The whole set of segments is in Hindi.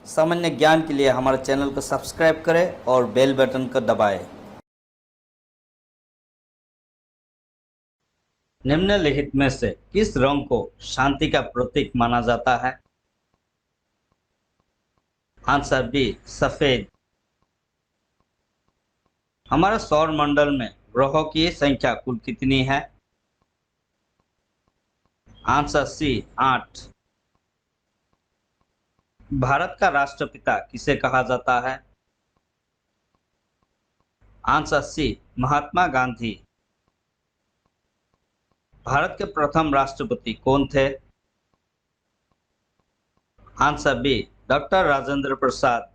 सामान्य ज्ञान के लिए हमारे चैनल को सब्सक्राइब करें और बेल बटन को दबाएं। निम्नलिखित में से किस रंग को शांति का प्रतीक माना जाता है? आंसर बी सफेद। हमारे सौर मंडल में ग्रहों की संख्या कुल कितनी है? आंसर सी 8। भारत का राष्ट्रपिता किसे कहा जाता है? Answer C Mahatma Gandhi. भारत के प्रथम राष्ट्रपति कौन थे? Answer B doctor Rajendra Prasad.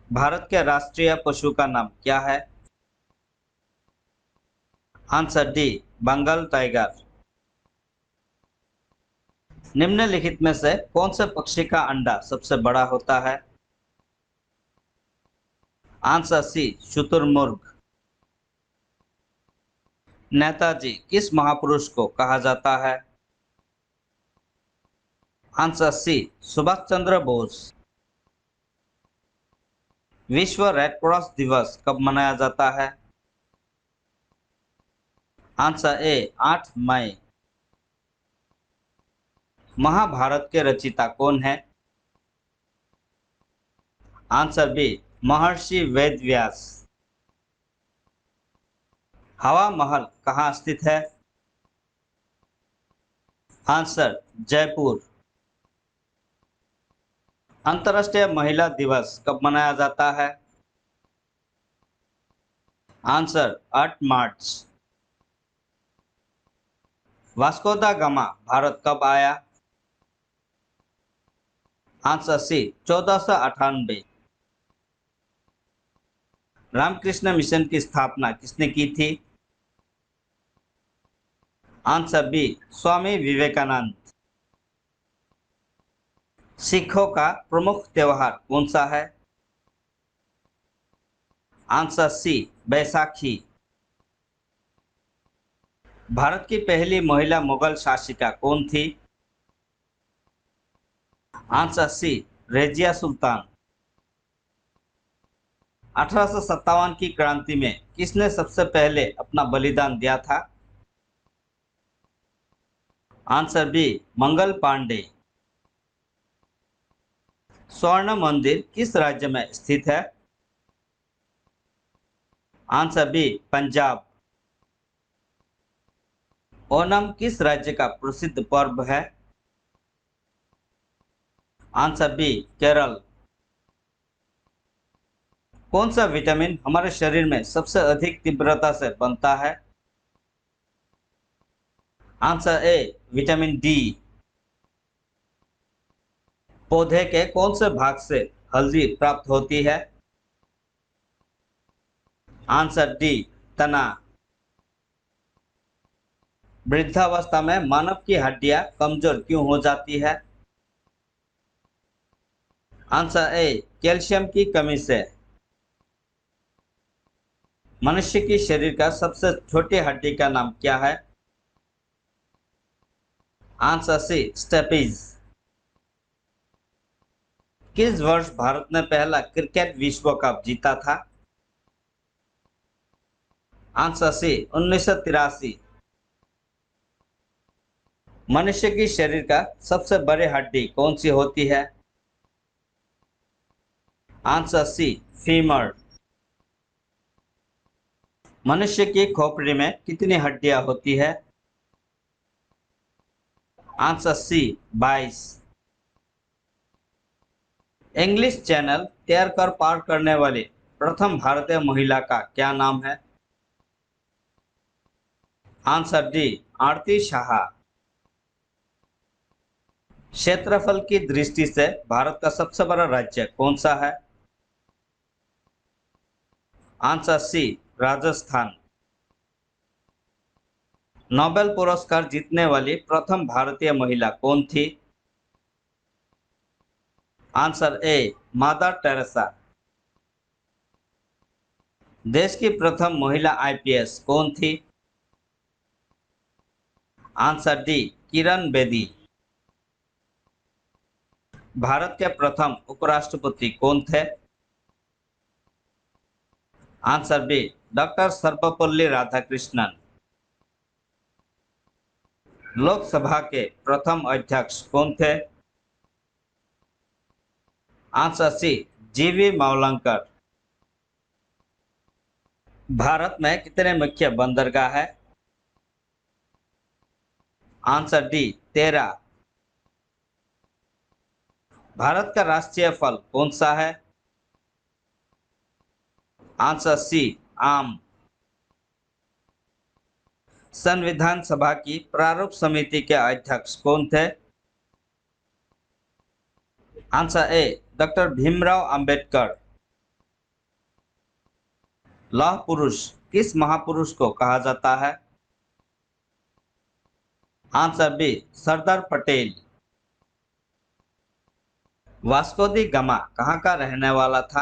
Bharat के राष्ट्रीय पशु का नाम क्या है? Answer D Bengal tiger. निम्नलिखित में से कौन से पक्षी का अंडा सबसे बड़ा होता है? आंसर सी शुतुरमुर्ग। नेताजी किस महापुरुष को कहा जाता है? आंसर सी सुभाष चंद्र बोस। विश्व रेड क्रॉस दिवस कब मनाया जाता है? आंसर ए 8 मई। महाभारत के रचयिता कौन है? आंसर बी महर्षि वेदव्यास। हवा महल कहाँ स्थित है? आंसर जयपुर। अंतर्राष्ट्रीय महिला दिवस कब मनाया जाता है? आंसर 8 मार्च। वास्को दा गामा भारत कब आया? Answer C 1498। रामकृष्ण मिशन की स्थापना किसने की थी? Answer B Swami Vivekananda. सिखों का प्रमुख त्योहार कौन सा है? आंसर सी बैसाखी। भारत की पहली महिला मुगल शासिका कौन थी? आंसर सी रजिया सुल्तान। 1857 की क्रांति में किसने सबसे पहले अपना बलिदान दिया था? Answer B Mangal Pandey. स्वर्ण मंदिर किस राज्य में स्थित है? Answer B Punjab. ओणम किस राज्य का प्रसिद्ध पर्व है? Answer B Kerala. कौन सा विटामिन हमारे शरीर में सबसे अधिक तीव्रता से बनता है? Answer A vitamin D. पौधे के कौन से भाग से हल्दी प्राप्त होती है? आंसर डी तना। वृद्धावस्था में मानव की हड्डियां कमजोर क्यों हो जाती है? आंसर ए कैल्शियम की कमी से। मनुष्य की शरीर का सबसे छोटी हड्डी का नाम क्या है? Answer C steppes. किस वर्ष भारत ने पहला क्रिकेट विश्व कप जीता था? Answer C 1983। मनुष्य की शरीर का सबसे बड़ी हड्डी कौन सी होती है? Answer C femur. मनुष्य की खोपड़ी में कितनी हड्डियां होती है? आंसर सी 22। इंग्लिश चैनल तैर कर पार करने वाली प्रथम भारतीय महिला का क्या नाम है? आंसर डी आरती शाह। क्षेत्रफल की दृष्टि से भारत का सबसे बड़ा राज्य कौन सा है? आंसर सी राजस्थान। नोबेल पुरस्कार जीतने वाली प्रथम भारतीय महिला कौन थी? Answer A Mother Teresa. देश की प्रथम महिला आईपीएस कौन थी? Answer D Kiran Bedi. भारत के प्रथम उपराष्ट्रपति कौन थे? Answer B, doctor Sarvepalli Radhakrishnan. Lok Sabha के प्रथम अध्यक्ष कौन थे? आंसर सी, जीवी मावलंकर। भारत में कितने मुख्य बंदरगाह है? Answer D, 13। भारत का राष्ट्रीय फल कौन सा है? आंसर सी, आम। संविधान सभा की प्रारूप समिति के अध्यक्ष कौन थे? आंसर ए, डॉक्टर भीमराव अंबेडकर। लौह पुरुष किस महापुरुष को कहा जाता है? Answer B, Sardar Patel. Vasco दी गामा कहाँ का रहने वाला था?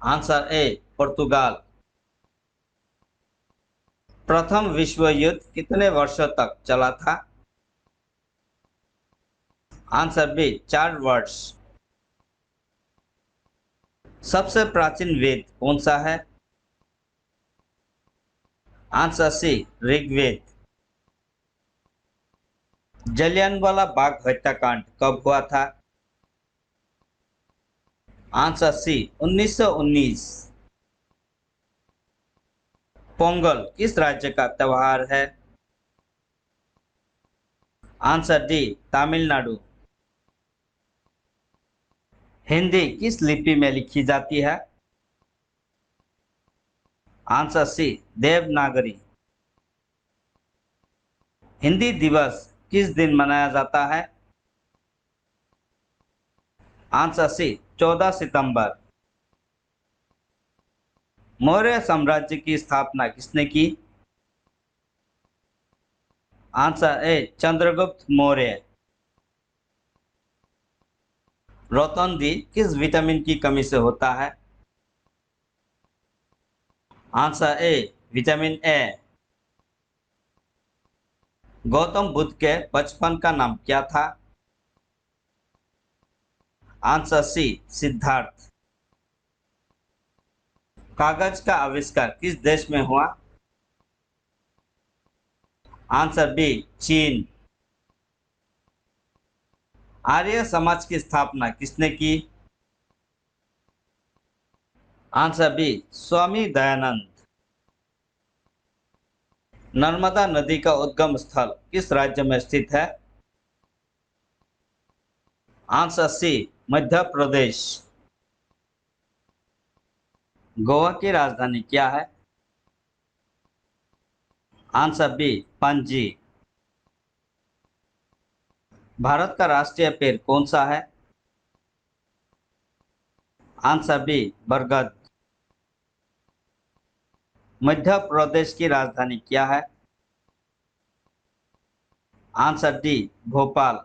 आंसर ए, पुर्तगाल। प्रथम विश्व युद्ध कितने वर्षों तक चला था? आंसर बी, 4 वर्ष। सबसे प्राचीन वेद कौन सा है? Answer C, Rigveda. जलियांवाला बाग हत्याकांड कब हुआ था? आंसर सी, 1919। पोंगल किस राज्य का त्योहार है? Answer D, Tamil Nadu. हिंदी किस लिपि में लिखी जाती है? आंसर सी, देवनागरी। हिंदी दिवस किस दिन मनाया जाता है? आंसर सी, 14 सितंबर। मौर्य साम्राज्य की स्थापना किसने की? Answer A, Chandragupta Maurya. रोतोंदी किस विटामिन की कमी से होता है? Answer A, vitamin A. Gautam Buddha के बचपन का नाम क्या था? Answer C, Siddhartha. कागज का आविष्कार किस देश में हुआ? आंसर बी, चीन। आर्य समाज की स्थापना किसने की? Answer B, Swami Dayanand. नर्मदा नदी का उद्गम स्थल किस राज्य में स्थित है? आंसर सी, मध्य प्रदेश। गोवा की राजधानी क्या है? Answer B, Panaji. भारत का राष्ट्रीय पेड़ कौन सा है? आंसर बी, बरगद। मध्य प्रदेश की राजधानी क्या है? Answer D, Bhopal.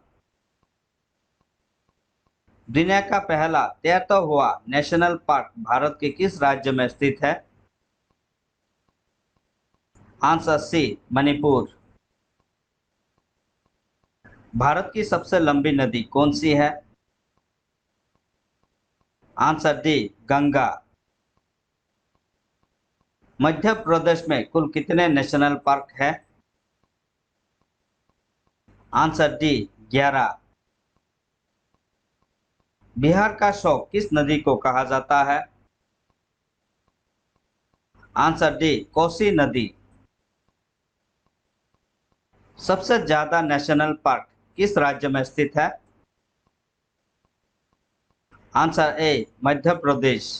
दुनिया का पहला तैरता हुआ नेशनल पार्क भारत के किस राज्य में स्थित है? आंसर सी, मणिपुर। भारत की सबसे लंबी नदी कौन सी है? Answer D, Ganga. मध्य प्रदेश में कुल कितने नेशनल पार्क हैं? Answer D, 11। बिहार का शोक किस नदी को कहा जाता है? आंसर डी, कोसी नदी। सबसे ज्यादा नेशनल पार्क किस राज्य में स्थित है? आंसर ए, मध्य प्रदेश।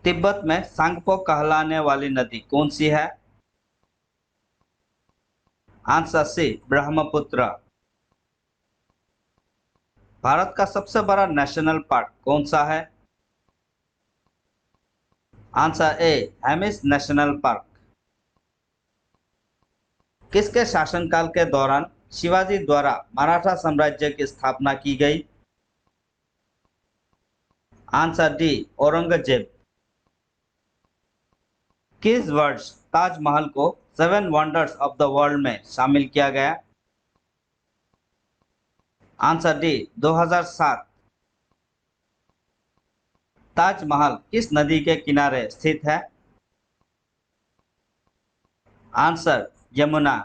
तिब्बत में सांगपो कहलाने वाली नदी कौन सी है? आंसर सी, ब्रह्मपुत्र। भारत का सबसे बड़ा नेशनल पार्क कौन सा है? आंसर ए, हेमिस नेशनल पार्क। किसके शासनकाल के दौरान शिवाजी द्वारा मराठा साम्राज्य की स्थापना की गई? Answer D, Aurangzeb. किस वर्ष ताजमहल को 7 वंडर्स ऑफ द वर्ल्ड में शामिल किया गया? Answer D 2007। ताजमहल किस नदी के किनारे स्थित है? आंसर यमुना।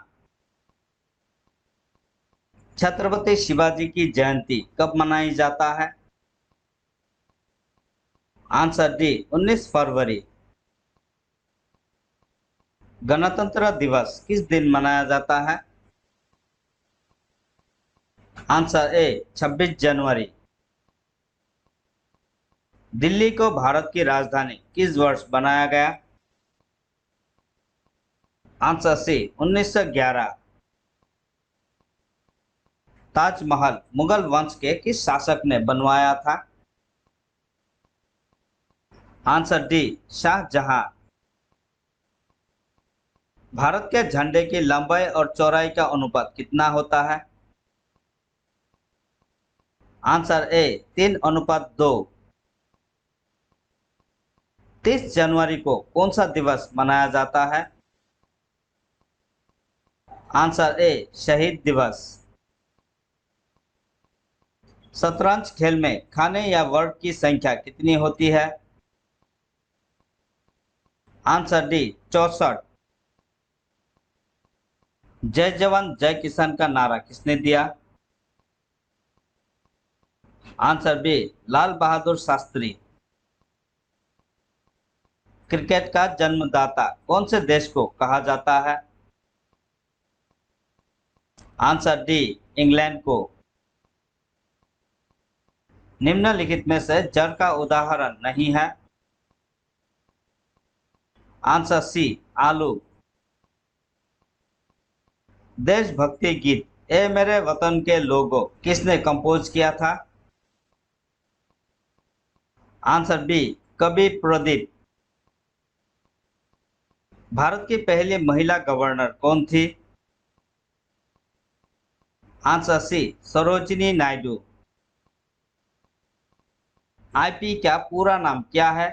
छत्रपति शिवाजी की जयंती कब मनाई जाता है? आंसर डी 19 फरवरी। गणतंत्र दिवस किस दिन मनाया जाता है? आंसर ए 26 जनवरी। दिल्ली को भारत की राजधानी किस वर्ष बनाया गया? Answer C 1911। ताजमहल मुगल वंश के किस शासक ने बनवाया था? Answer D Shahjahan. भारत के झंडे की लंबाई और चौड़ाई का अनुपात कितना होता है? आंसर ए 3:2। 30 जनवरी को कौन सा दिवस मनाया जाता है? आंसर ए शहीद दिवस। शतरंज खेल में खाने या वर्ड की संख्या कितनी होती है? Answer D 64। जय जवान जय किसान का नारा किसने दिया? Answer B Lal Bahadur Shastri. Cricket का जन्मदाता कौन से देश को कहा जाता है? आंसर डी इंग्लैंड को। निम्नलिखित में से जड़ का उदाहरण नहीं है? आंसर सी आलू। देशभक्ति गीत ए मेरे वतन के लोगों किसने कंपोज किया था? आंसर बी कवि प्रदीप। भारत की पहली महिला गवर्नर कौन थी? Answer C Sarojini Naidu. IP का पूरा नाम क्या है?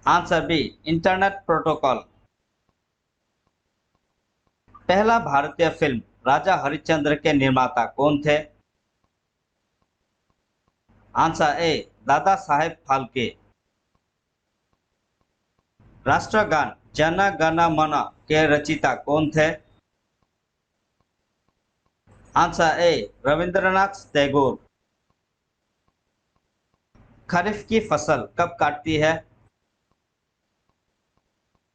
Answer B internet protocol. पहला भारतीय फिल्म राजा हरिश्चंद्र के निर्माता कौन थे? आंसर ए दादा साहेब फाल्के। राष्ट्रगान जन गण मन के रचयिता कौन थे? Answer A Rabindranath Tagore. खरीफ की फसल कब काटती है?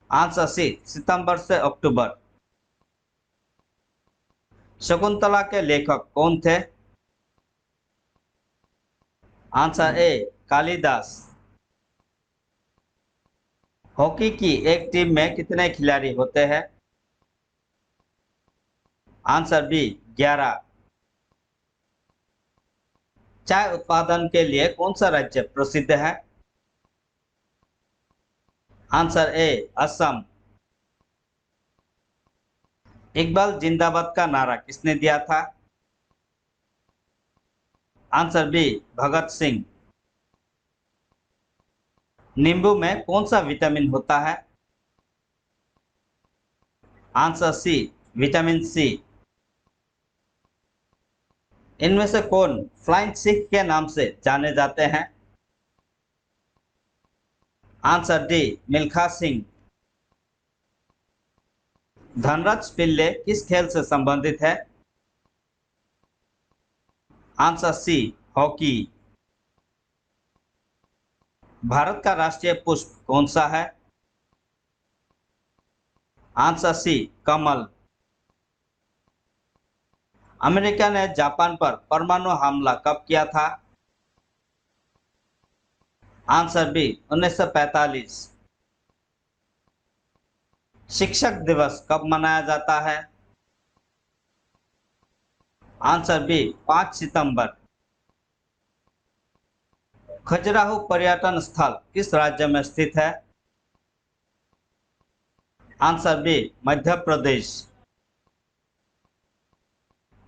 आंसर सी सितंबर से अक्टूबर। शकुंतला के लेखक कौन थे? आंसर ए कालिदास। हॉकी की एक टीम में कितने खिलाड़ी होते हैं? Answer B 11। चाय उत्पादन के लिए कौन सा राज्य प्रसिद्ध है? आंसर ए असम। इकबाल जिंदाबाद का नारा किसने दिया था? Answer B Bhagat Singh. नींबू में कौन सा विटामिन होता है? Answer C vitamin C. इनमें से कौन फ्लाइंग सिख के नाम से जाने जाते हैं? Answer D Milkha Singh. धनराज पिल्ले किस खेल से संबंधित है? Answer C hockey. भारत का राष्ट्रीय पुष्प कौन सा है? आंसर सी कमल। अमेरिका ने जापान पर परमाणु हमला कब किया था? Answer B 1945। शिक्षक दिवस कब मनाया जाता है? आंसर बी 5 सितंबर। खजुराहो पर्यटन स्थल किस राज्य में स्थित है? Answer B Madhya Pradesh.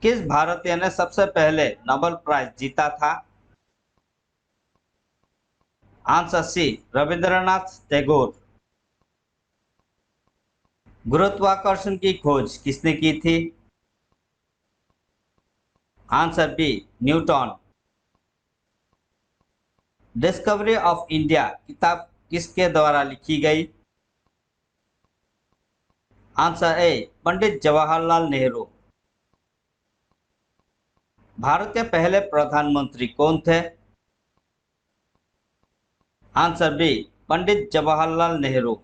किस भारतीय ने सबसे पहले नोबेल प्राइज जीता था? Answer C Rabindranath Tagore. गुरुत्वाकर्षण की खोज किसने की थी? Answer B Newton. Discovery of India किताब किसके द्वारा लिखी गई? Answer A Pandit Jawaharlal Nehru. भारत के पहले प्रधानमंत्री कौन थे? Answer B Pandit Jawaharlal Nehru.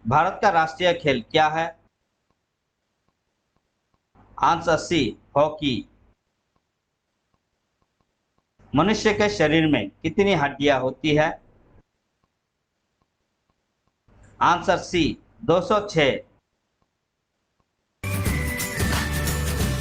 भारत का राष्ट्रीय खेल क्या है? Answer C hockey. मनुष्य के शरीर में कितनी हड्डियां होती है? Answer C 206।